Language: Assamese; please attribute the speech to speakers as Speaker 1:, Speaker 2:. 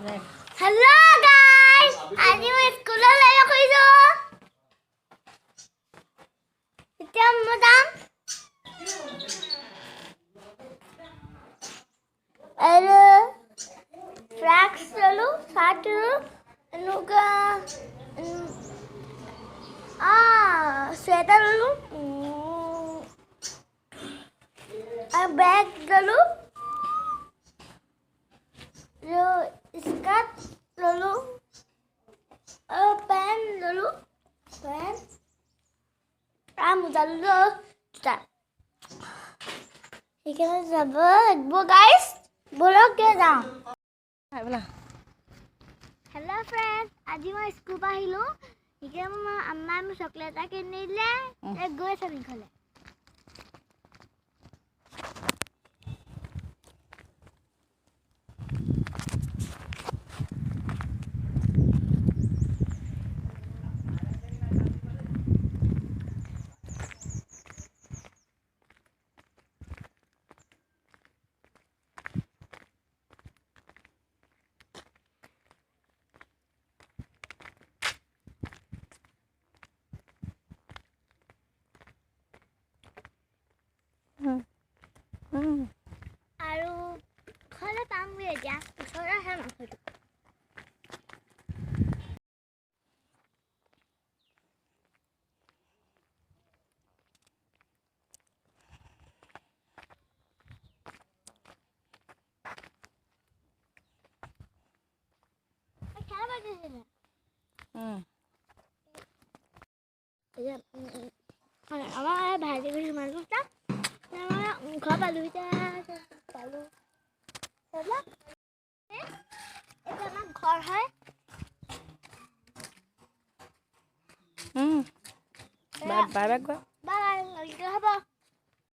Speaker 1: Hello guys, আজি মই স্কুললৈ গৈছো। এতিয়া মই যাম। আৰু ফ্ৰক ললো, শাৰ্ট ললো, এনেকুৱা স্ৱেটাৰ ললো, আৰু বেগ ললো, স্কাৰ্ট ললো, আৰু পেন ললো, আৰু মোজা ললো, সেইকাৰণে যাব লাগিব গাইজ, বলকে যাওঁ। হেল্ল' ফ্ৰেণ্ড, আজি মই স্কুল পৰা আহিলো। সেইকাৰণে মই আম্মাই মোক চকলেট এটা কিনি দিলে, গৈ আছো আমি ঘৰলৈ। আৰু ঘৰলৈ পামগৈ এতিয়া, ওচৰতে আহে মানুহটো। আমাৰ ভাইটি ঘৰ সোমালো, ঘৰ পালো এতিয়া পালো। এইটো আমাৰ ঘৰ হয়।
Speaker 2: বাই বাই
Speaker 1: বাই, হ'ব।